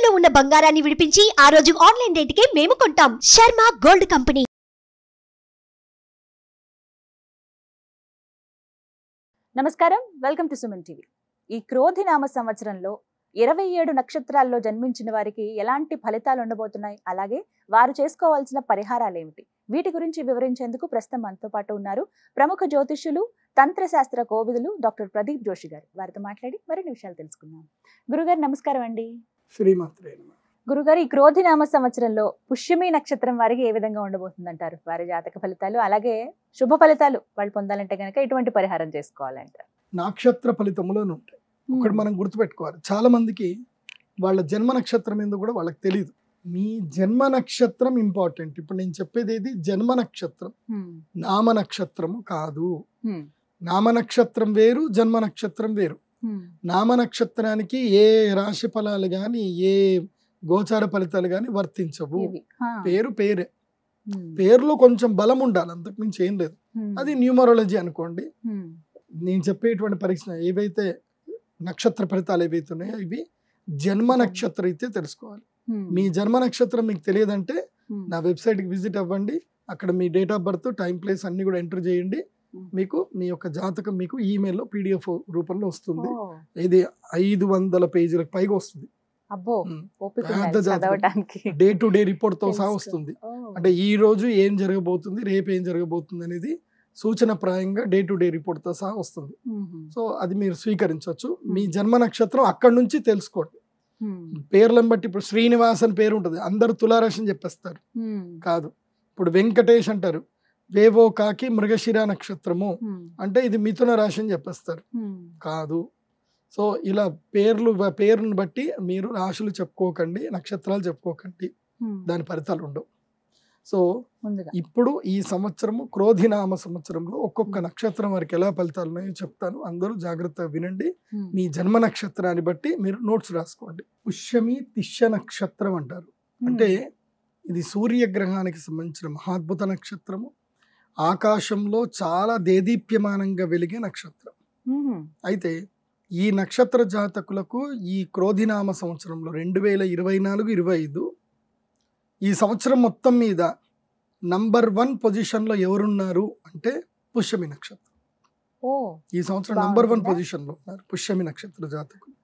తాకట్టులో ఉన్న బంగారాన్ని విడిపించి ఆ రోజు ఆన్లైన్ రేటుకే మేము కొంటాం. Sharma gold company. నమస్కారం, వెల్కమ్ టు సుమన్ టీవీ. ఈ క్రోధినామ సంవత్సరంలో 27 నక్షత్రాల్లో జన్మించిన వారికి ఎలాంటి ఫలితాలు ఉండబోతున్నాయి, అలాగే వారు చేసుకోవాల్సిన పరిహారాలు ఏమిటి, వీటి గురించి వివరించేందుకు ప్రస్తుతం మనతో పాటు ఉన్నారు ప్రముఖ జ్యోతిష్యులు, తంత్రశాస్త్ర కోవిదులు డాక్టర్ ప్రదీప్ జోషి గారు. వారితో మాట్లాడి మరిన్ని విషయాలు తెలుసుకుందాం. గురుగారు నమస్కారం అండి. శ్రీమాత్రే నమః. గురుగారు, ఈ క్రోధినామ సంవత్సరంలో పుష్యమి నక్షత్రం వారికి ఏ విధంగా ఉండబోతుంది అంటారు? వారి జాతక ఫలితాలు, అలాగే శుభ ఫలితాలు వాళ్ళు పొందాలంటే కనుక ఎటువంటి పరిహారం చేసుకోవాలంటారు? నక్షత్ర ఫలితములను ఉంటాయి. ఒకటి మనం గుర్తుపెట్టుకోవాలి, చాలా మందికి వాళ్ళ జన్మ నక్షత్రం ఏందో కూడా వాళ్ళకి తెలియదు. మీ జన్మ నక్షత్రం ఇంపార్టెంట్. ఇప్పుడు నేను చెప్పేది ఏది, జన్మ నక్షత్రం, నామ నక్షత్రము కాదు. నామ నక్షత్రం వేరు, జన్మ నక్షత్రం వేరు. నామ నక్షత్రానికి ఏ రాశి ఫలాలు గాని, ఏ గోచార ఫలితాలు గాని వర్తించవు. పేరు పేరే, పేరులో కొంచెం బలం ఉండాలి, అంతకు మించి ఏం లేదు. అది న్యూమరాలజీ అనుకోండి. నేను చెప్పేటువంటి పరీక్ష ఏవైతే నక్షత్ర ఫలితాలు ఏవైతే ఉన్నాయో ఇవి జన్మ నక్షత్రం అయితే తెలుసుకోవాలి. మీ జన్మ నక్షత్రం మీకు తెలియదంటే నా వెబ్సైట్కి విజిట్ అవ్వండి. అక్కడ మీ date of birth, time, place అన్ని కూడా ఎంటర్ చేయండి. మీకు మీ యొక్క జాతకం మీకు ఈమెయిల్లో PDF రూపంలో వస్తుంది. ఇది 500 పేజీలకు పైగా వస్తుంది. డే టు డే రిపోర్ట్ తో సహా వస్తుంది. అంటే ఈ రోజు ఏం జరగబోతుంది, రేపు ఏం జరగబోతుంది అనేది సూచన ప్రాయంగా డే టు డే రిపోర్ట్ తో సహా వస్తుంది. సో అది మీరు స్వీకరించవచ్చు. మీ జన్మ నక్షత్రం అక్కడి నుంచి తెలుసుకోండి. పేర్లను బట్టి ఇప్పుడు శ్రీనివాస్ అని పేరు ఉంటుంది, అందరు తులారాశి అని చెప్పేస్తారు. కాదు. ఇప్పుడు వెంకటేష్ అంటారు, వేవో కాకి మృగశిర నక్షత్రము అంటే ఇది మిథున రాశి అని చెప్పేస్తారు. కాదు. సో ఇలా పేరును బట్టి మీరు రాశులు చెప్పుకోకండి, నక్షత్రాలు చెప్పుకోకండి, దాని ఫలితాలు ఉండవు. సో ఇప్పుడు ఈ సంవత్సరము క్రోధినామ సంవత్సరంలో ఒక్కొక్క నక్షత్రం వారికి ఎలా ఫలితాలు ఉన్నాయో చెప్తాను. అందరూ జాగ్రత్తగా వినండి. మీ జన్మ నక్షత్రాన్ని బట్టి మీరు నోట్స్ రాసుకోండి. పుష్యమి తిష్య నక్షత్రం అంటారు. అంటే ఇది సూర్యగ్రహానికి సంబంధించిన మహాద్భుత నక్షత్రము. ఆకాశంలో చాలా దేదీప్యమానంగా వెలిగే నక్షత్రం. అయితే ఈ నక్షత్ర జాతకులకు ఈ క్రోధినామ సంవత్సరంలో 2024-25 ఈ సంవత్సరం మొత్తం మీద నంబర్ 1 పొజిషన్లో ఎవరున్నారు అంటే పుష్యమి నక్షత్రం. ఈ సంవత్సరం నంబర్ 1 పొజిషన్లో ఉన్నారు పుష్యమి నక్షత్ర జాతకులు.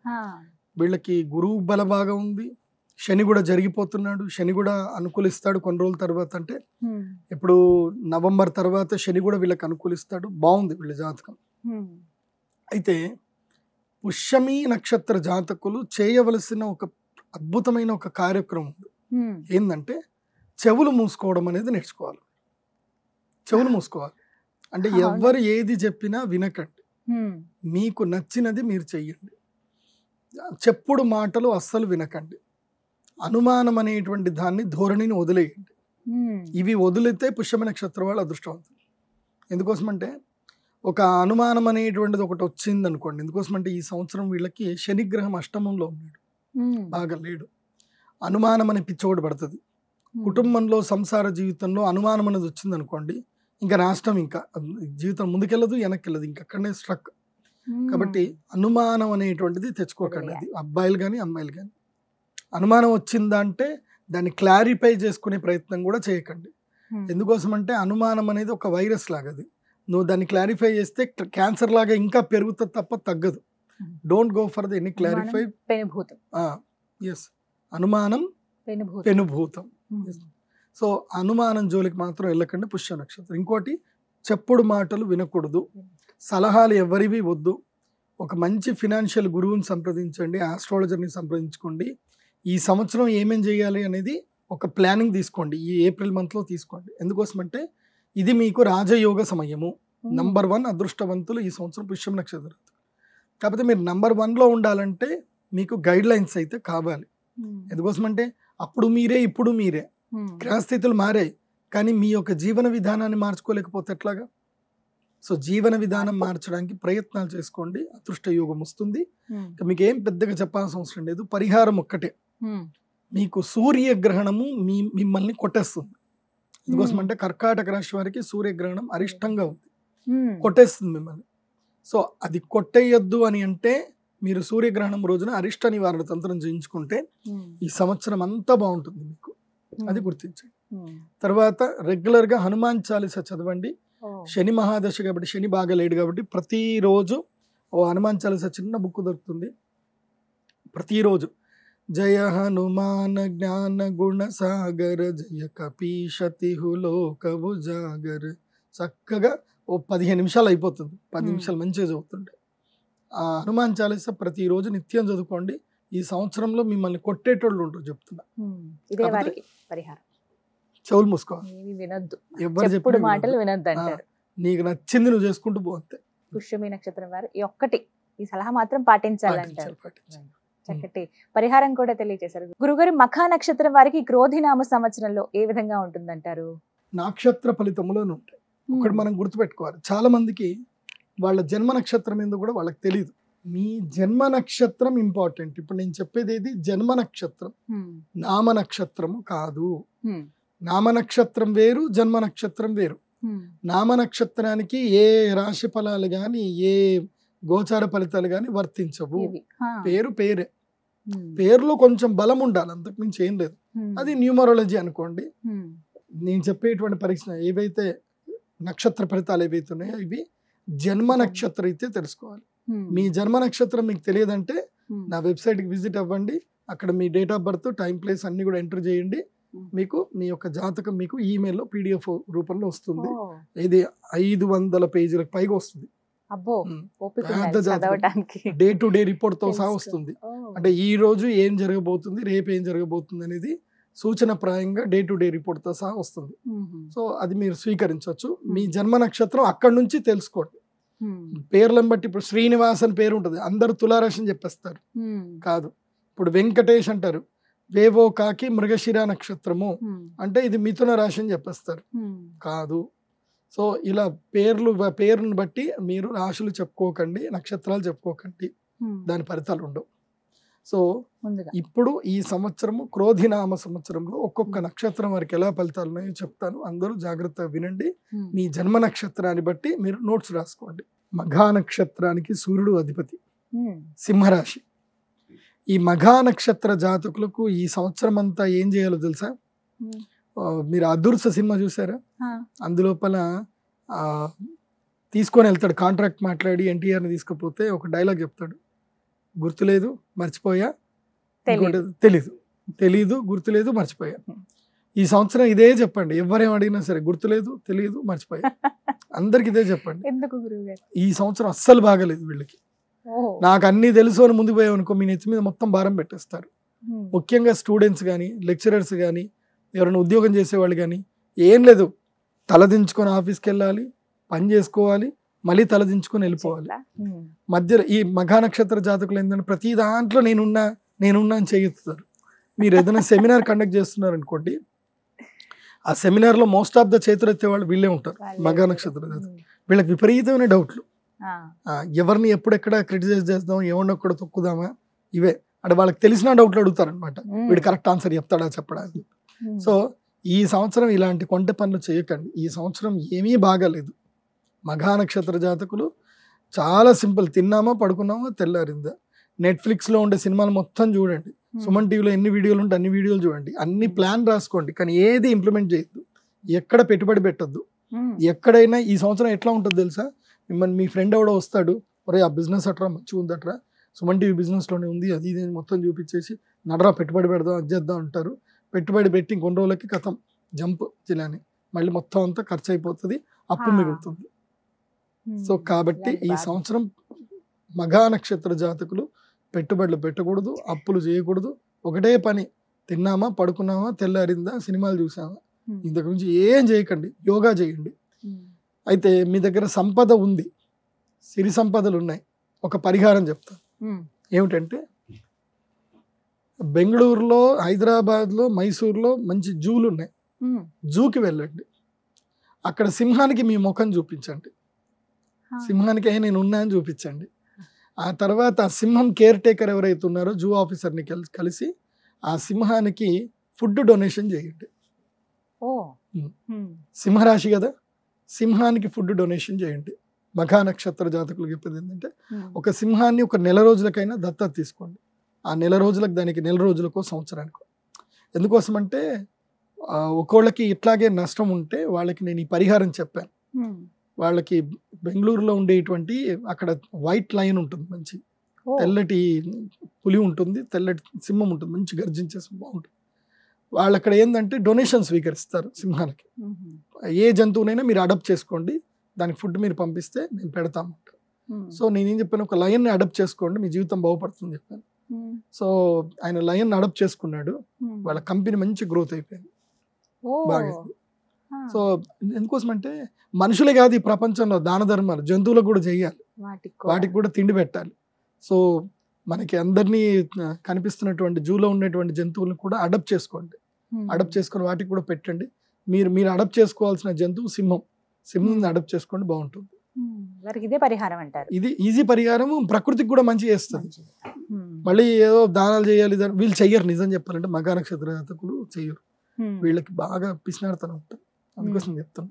వీళ్ళకి గురువు బల బాగా ఉంది. శని కూడా జరిగిపోతున్నాడు. శని కూడా అనుకూలిస్తాడు కొన్ని రోజుల తర్వాత. అంటే ఇప్పుడు నవంబర్ తర్వాత శని కూడా వీళ్ళకి అనుకూలిస్తాడు. బాగుంది వీళ్ళ జాతకం. అయితే పుష్యమి నక్షత్ర జాతకులు చేయవలసిన ఒక అద్భుతమైన ఒక కార్యక్రమం ఉంది. ఏంటంటే చెవులు మూసుకోవడం అనేది నేర్చుకోవాలి. చెవులు మూసుకోవాలి అంటే ఎవరు ఏది చెప్పినా వినకండి. మీకు నచ్చినది మీరు చెయ్యండి. చెప్పుడు మాటలు అస్సలు వినకండి. అనుమానం అనేటువంటి దాన్ని, ధోరణిని వదిలేయండి. ఇవి వదిలితే పుష్యమి నక్షత్రం వాళ్ళు అదృష్టవంతులు. ఎందుకోసమంటే ఒక అనుమానం అనేటువంటిది ఒకటి వచ్చింది అనుకోండి. ఎందుకోసమంటే ఈ సంవత్సరం వీళ్ళకి శనిగ్రహం అష్టమంలో ఉన్నాడు, బాగా లేడు. అనుమానం అనే పిచ్చోడు పడుతుంది. కుటుంబంలో, సంసార జీవితంలో అనుమానం అనేది వచ్చింది అనుకోండి, ఇంకా రాష్ట్రం, ఇంకా జీవితం ముందుకెళ్ళదు, వెనక్కెళ్ళదు, ఇంకా అక్కడనే స్ట్రక్. కాబట్టి అనుమానం అనేటువంటిది తెచ్చుకోకండి. అది అబ్బాయిలు కానీ అమ్మాయిలు కానీ. అనుమానం వచ్చిందా అంటే దాన్ని క్లారిఫై చేసుకునే ప్రయత్నం కూడా చేయకండి. ఎందుకోసం అంటే అనుమానం అనేది ఒక వైరస్ లాగది. నువ్వు దాన్ని క్లారిఫై చేస్తే క్యాన్సర్ లాగా ఇంకా పెరుగుతుంది తప్ప తగ్గదు. Don't go for the any clarify. Yes, అనుమానం పెనుభూతం. సో అనుమానం జోలికి మాత్రం వెళ్ళకండి పుష్య నక్షత్రం. ఇంకోటి, చెప్పుడు మాటలు వినకూడదు. సలహాలు ఎవరివి వద్దు. ఒక మంచి ఫినాన్షియల్ గురువుని సంప్రదించండి, ఆస్ట్రాలజర్ని సంప్రదించుకోండి. ఈ సంవత్సరం ఏమేం చేయాలి అనేది ఒక ప్లానింగ్ తీసుకోండి. ఈ ఏప్రిల్ మంత్లో తీసుకోండి. ఎందుకోసమంటే ఇది మీకు రాజయోగ సమయము. నంబర్ 1 అదృష్టవంతులు ఈ సంవత్సరం పుష్యమి నక్షత్రం. కాకపోతే మీరు నంబర్ 1లో ఉండాలంటే మీకు గైడ్ లైన్స్ అయితే కావాలి. ఎందుకోసమంటే అప్పుడు మీరే, ఇప్పుడు మీరే. గ్రహస్థితులు మారాయి కానీ మీ యొక్క జీవన విధానాన్ని మార్చుకోలేకపోతే ఎట్లాగా? సో జీవన విధానం మార్చడానికి ప్రయత్నాలు చేసుకోండి. అదృష్ట యోగం వస్తుంది. మీకు ఏం పెద్దగా చెప్పాల్సిన అవసరం లేదు. పరిహారం ఒక్కటే, మీకు సూర్యగ్రహణము మిమ్మల్ని కొట్టేస్తుంది. ఎందుకోసం అంటే కర్కాటక రాశి వారికి సూర్యగ్రహణం అరిష్టంగా ఉంది, కొట్టేస్తుంది మిమ్మల్ని. సో అది కొట్టేయొద్దు అని అంటే మీరు సూర్యగ్రహణం రోజున అరిష్ట నివారణ తంత్రం చేయించుకుంటే ఈ సంవత్సరం అంతా బాగుంటుంది మీకు, అది గుర్తించండి. తర్వాత రెగ్యులర్ గా హనుమాన్ చాలీసా చదవండి. శని మహాదశ కాబట్టి శని బాగా లేడు కాబట్టి ప్రతిరోజు ఓ హనుమాన్ చాలీసా చిన్న బుక్ దొరుకుతుంది, ప్రతిరోజు జయ హనుమాన్ జ్ఞాన గుణ సాగర జయ కపీశతిహు లోకవు జాగర, చక్కగా ఓ 15 నిమిషాలు అయిపోతుంది, 10 నిమిషాలు మంచిగా చదువుతుంటే. ఆ హనుమాన్ చాలీసా ప్రతిరోజు నిత్యం చదువుకోండి. ఈ సంవత్సరంలో మిమ్మల్ని కొట్టేటోళ్ళు ఉంటారు చెప్తున్నా. ఇదే వారికి పరిహారం. చెవులు మూసుకోవాలి, వినొద్దు, ఎవరు చెప్పుడు చెప్పినా మాటలు వినొద్దు. వినొద్దు అంటారు. నీకు నచ్చింది నువ్వు చేసుకుంటూ పోతే. పుష్యమి నక్షత్రం వారు ఈ ఒక్కటి ఈ సలహా మాత్రం పాటించాలంటారు. పాటించాలి. చక్కటి పరిహారం కూడా తెలియజేశారు. గురుగారు, మఖా నక్షత్రం వారికి క్రోధినామ సంవత్సరంలో ఏ విధంగా ఉంటుందంటారు? నక్షత్ర ఫలితములోనే ఉంటాయి. ఒకటి మనం గుర్తుపెట్టుకోవాలి, చాలా మందికి వాళ్ళ జన్మ నక్షత్రం ఏందో కూడా వాళ్ళకి తెలియదు. మీ జన్మ నక్షత్రం ఇంపార్టెంట్. ఇప్పుడు నేను చెప్పేది ఏది జన్మ నక్షత్రం, నామ నక్షత్రము కాదు. నామ నక్షత్రం వేరు, జన్మ నక్షత్రం వేరు. నామ నక్షత్రానికి ఏ రాశి ఫలాలు గాని ఏ గోచార ఫలితాలు గాని వర్తించవు. పేరు పేరే, పేరులో కొంచెం బలం ఉండాలి, అంతకు మించి ఏం లేదు. అది న్యూమరాలజీ అనుకోండి. నేను చెప్పేటువంటి పరీక్ష ఏవైతే నక్షత్ర ఫలితాలు ఏవైతే ఉన్నాయో ఇవి జన్మ నక్షత్రం అయితే తెలుసుకోవాలి. మీ జన్మ నక్షత్రం మీకు తెలియదంటే నా వెబ్సైట్కి విజిట్ అవ్వండి. అక్కడ మీ date of birth, time, place అన్ని కూడా ఎంటర్ చేయండి. మీకు మీ యొక్క జాతకం మీకు ఈమెయిల్లో PDF రూపంలో వస్తుంది. ఇది 500 పేజీలకు పైగా వస్తుంది. పెద్ద జాతకం, డే టు డే రిపోర్ట్ తో సహా వస్తుంది. అంటే ఈ రోజు ఏం జరగబోతుంది, రేపు ఏం జరగబోతుంది అనేది సూచన ప్రాయంగా డే టు డే రిపోర్ట్ తో సహా వస్తుంది. సో అది మీరు స్వీకరించవచ్చు. మీ జన్మ నక్షత్రం అక్కడి నుంచి తెలుసుకోండి. పేర్లను బట్టి ఇప్పుడు శ్రీనివాస్ అని పేరు ఉంటుంది, అందరు తులారాశి అని చెప్పేస్తారు. కాదు. ఇప్పుడు వెంకటేష్ అంటారు, వేవో కాకి మృగశిర నక్షత్రము అంటే ఇది మిథున రాశి అని చెప్పేస్తారు. కాదు. సో ఇలా పేరును బట్టి మీరు రాశులు చెప్పుకోకండి, నక్షత్రాలు చెప్పుకోకండి, దాని ఫలితాలు ఉండవు. సో ఇప్పుడు ఈ సంవత్సరము క్రోధినామ సంవత్సరంలో ఒక్కొక్క నక్షత్రం వారికి ఎలా ఫలితాలు ఉన్నాయో చెప్తాను, అందరూ జాగ్రత్తగా వినండి. మీ జన్మ నక్షత్రాన్ని బట్టి మీరు నోట్స్ రాసుకోండి. మఘా నక్షత్రానికి సూర్యుడు అధిపతి, సింహరాశి. ఈ మఘా నక్షత్ర జాతకులకు ఈ సంవత్సరం అంతా ఏం చేయాలో తెలుసా? మీరు అదుర్స సినిమా చూసారా? అందులోపల తీసుకొని వెళ్తాడు, కాంట్రాక్ట్ మాట్లాడి ఎన్టీఆర్ని తీసుకుపోతే ఒక డైలాగ్ చెప్తాడు, గుర్తులేదు మర్చిపోయా, తెలీదు గుర్తులేదు మర్చిపోయా. ఈ సంవత్సరం ఇదే చెప్పండి, ఎవరేం అడిగినా సరే, గుర్తులేదు తెలియదు మర్చిపోయా, అందరికి ఇదే చెప్పండి. ఈ సంవత్సరం అస్సలు బాగలేదు వీళ్ళకి. నాకు అన్ని తెలుసు అని ముందుకు పోయామనుకో మీ నెత్తి మీద మొత్తం భారం పెట్టేస్తారు. ముఖ్యంగా స్టూడెంట్స్ కానీ, లెక్చరర్స్ కానీ, ఎవరైనా ఉద్యోగం చేసేవాళ్ళు కానీ, ఏం లేదు, తలదించుకొని ఆఫీస్కి వెళ్ళాలి, పని చేసుకోవాలి, మళ్ళీ తలదించుకొని వెళ్ళిపోవాలి. మధ్యలో ఈ మఘా నక్షత్ర జాతకులు ఏంటంటే ప్రతి దాంట్లో నేనున్నా అని చేయిస్తారు. మీరు ఏదైనా సెమినార్ కండక్ట్ చేస్తున్నారు అనుకోండి, ఆ సెమినార్లో మోస్ట్ ఆఫ్ ద చేతులు ఎత్తే వాళ్ళు వీళ్ళే ఉంటారు. మఘా నక్షత్ర జాతకులు, వీళ్ళకి విపరీతమైన డౌట్లు. ఎవరిని ఎప్పుడెక్కడ క్రిటిసైజ్ చేద్దాం, ఏమన్నా కూడా తొక్కుదామా, ఇవే అంటే వాళ్ళకి తెలిసిన డౌట్లు అడుగుతారు అనమాట. వీడు కరెక్ట్ ఆన్సర్ చెప్తాడా చెప్పడానికి. సో ఈ సంవత్సరం ఇలాంటి కొంట పనులు చేయకండి. ఈ సంవత్సరం ఏమీ బాగాలేదు. మఘా నక్షత్ర జాతకులు చాలా సింపుల్, తిన్నామా పడుకున్నామా తెల్లారిందా. నెట్ఫ్లిక్స్లో ఉండే సినిమాలు మొత్తం చూడండి, సుమన్ టీవీలో ఎన్ని వీడియోలు ఉంటే అన్ని వీడియోలు చూడండి, అన్ని ప్లాన్ రాసుకోండి, కానీ ఏది ఇంప్లిమెంట్ చేయొద్దు, ఎక్కడ పెట్టుబడి పెట్టద్దు. ఎక్కడైనా ఈ సంవత్సరం ఎట్లా ఉంటుందో తెలుసా? మిమ్మల్ని మీ ఫ్రెండ్ ఎవడో వస్తాడు, ఒరే ఆ బిజినెస్ అట్రా మంచిగా ఉందట్రా, సుమన్ టీవీ బిజినెస్లోనే ఉంది, అది ఇది మొత్తం చూపించేసి నడరా పెట్టుబడి పెడదాం అది చేద్దాం అంటారు. పెట్టుబడి పెట్టి కొన్ని రోజులకి కథం జంప్ జిలాని మళ్ళీ మొత్తం అంతా ఖర్చు అయిపోతుంది, అప్పు మిగులుతుంది. సో కాబట్టి ఈ సంవత్సరం మఘా నక్షత్ర జాతకులు పెట్టుబడులు పెట్టకూడదు, అప్పులు చేయకూడదు. ఒకటే పని, తిన్నామా పడుకున్నామా తెల్లారిందా సినిమాలు చూసామా, ఇంతకు మించి ఏం చేయకండి, యోగా చేయండి. అయితే మీ దగ్గర సంపద ఉంది, సిరి సంపదలు ఉన్నాయి, ఒక పరిహారం చెప్తాను. ఏమిటంటే బెంగళూరులో, హైదరాబాద్లో, మైసూర్లో మంచి జూలు ఉన్నాయి. జూకి వెళ్ళండి, అక్కడ సింహానికి మీ ముఖం చూపించండి, సింహానికి నేను ఉన్నా అని చూపించండి. ఆ తర్వాత ఆ సింహం కేర్ టేకర్ ఎవరైతే ఉన్నారో జూ ఆఫీసర్ని కలిసి ఆ సింహానికి ఫుడ్ డొనేషన్ చేయండి. సింహరాశి కదా, సింహానికి ఫుడ్ డొనేషన్ చేయండి. మఖా నక్షత్ర జాతకులు చెప్పేది ఏంటంటే ఒక సింహాన్ని ఒక నెల రోజులకైనా దత్తత తీసుకోండి. ఆ నెల రోజులకు దానికి నెల రోజులకో సంవత్సరానికో. ఎందుకోసం అంటే ఒక్కోళ్ళకి ఇట్లాగే నష్టం ఉంటే వాళ్ళకి నేను ఈ పరిహారం చెప్పాను. వాళ్ళకి బెంగళూరులో ఉండేటువంటి అక్కడ వైట్ లైన్ ఉంటుంది, మంచి తెల్లటి పులి ఉంటుంది, తెల్లటి సింహం ఉంటుంది, మంచి గర్జించే బాగుంటుంది. వాళ్ళు అక్కడ ఏంటంటే డొనేషన్ స్వీకరిస్తారు సింహాలకి. ఏ జంతువునైనా మీరు అడాప్ట్ చేసుకోండి, దానికి ఫుడ్ మీరు పంపిస్తే మేము పెడతాము. సో నేనేం చెప్పాను, ఒక లయన్ని అడాప్ట్ చేసుకోండి, మీ జీవితం బాగుపడుతుంది చెప్పాను. సో ఆయన లయన్ అడాప్ట్ చేసుకున్నాడు, వాళ్ళ కంపెనీ మంచి గ్రోత్ అయిపోయింది, బాగా. సో ఎందుకోసం అంటే మనుషులే కాదు ఈ ప్రపంచంలో దాన ధర్మాలు జంతువులకు కూడా చేయాలి, వాటికి కూడా తిండి పెట్టాలి. సో మనకి అందరినీ కనిపిస్తున్నటువంటి జూలో ఉన్నటువంటి జంతువులను కూడా అడాప్ట్ చేసుకోండి, అడాప్ట్ చేసుకొని వాటికి కూడా పెట్టండి. మీరు అడాప్ట్ చేసుకోవాల్సిన జంతువు సింహం అడాప్ట్ చేసుకోండి, బాగుంటుంది. ఇదే పరిహారం అంటారు. ఇది ఈజీ పరిహారం, ప్రకృతికి కూడా మంచి చేస్తుంది. మళ్ళీ ఏదో దానాలు చేయాలి వీళ్ళు చెయ్యరు. నిజం చెప్పాలంటే మఖా నక్షత్ర జాతకులు చెయ్యరు, వీళ్ళకి బాగా పిసినాడుతూనే ఉంటారు. అందుకోసం చెప్తాను,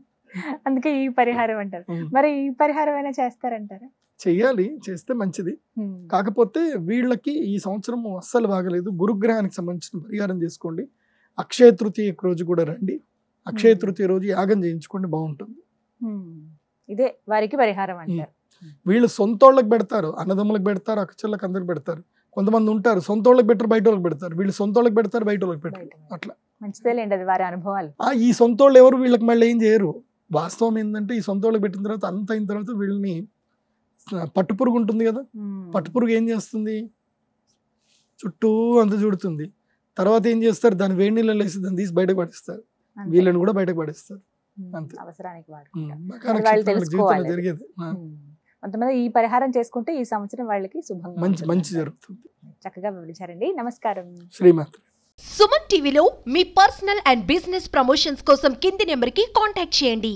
అందుకే ఈ పరిహారం అంటారు. మరి ఈ పరిహారం అయినా చేస్తారంటారా? చెయ్యాలి, చేస్తే మంచిది. కాకపోతే వీళ్ళకి ఈ సంవత్సరం అస్సలు బాగలేదు. గురుగ్రహానికి సంబంధించిన పరిహారం చేసుకోండి. అక్షయ తృతీయ రోజు కూడా రండి, అక్షయ తృతీయ రోజు యాగం చేయించుకోండి, బాగుంటుంది. ఇదే వారికి పరిహారం అంటారు. వీళ్ళు సొంతోళ్ళకి పెడతారు, అన్నదమ్ములకు పెడతారు, అక్కచెళ్ళకి అందరికి పెడతారు. కొంతమంది ఉంటారు సొంతోళ్ళకి పెట్టరు, బయట వాళ్ళకి పెడతారు. వీళ్ళు సొంతోళ్ళకి పెడతారు, బయట వాళ్ళకి పెడతారు. అట్లా మంచిదేలేండి, అది వారి అనుభవాలు. ఈ సొంతోళ్ళు ఎవరు వీళ్ళకి మళ్ళీ ఏం చేయరు. వాస్తవం ఏంటంటే ఈ సొంతోళ్ళకి పెట్టిన తర్వాత అంత అయిన తర్వాత వీళ్ళని పట్టుపురుగు ఉంటుంది కదా, పట్టుపురుగు ఏం చేస్తుంది, చుట్టూ అంత చూడుతుంది. తర్వాత ఏం చేస్తారు, దాని వేడి నీళ్ళలో వేసి దాన్ని తీసి బయటకు పడేస్తారు, వీళ్ళని కూడా బయటకు పడేస్తారు. అంతే, అవసరానికి జీవితంలో జరిగేది. కొంతమంది ఈ పరిహారం చేసుకుంటే ఈ సంవత్సరం వాళ్ళకి శుభంగా మంచి జరుగుతుంది. చక్కగా వివరించారండి. నమస్కారం. శ్రీమాత్రి. సుమన్ టీవీలో మీ పర్సనల్ అండ్ బిజినెస్ ప్రమోషన్స్ కోసం కింది నెంబర్కి కాంటాక్ట్ చేయండి.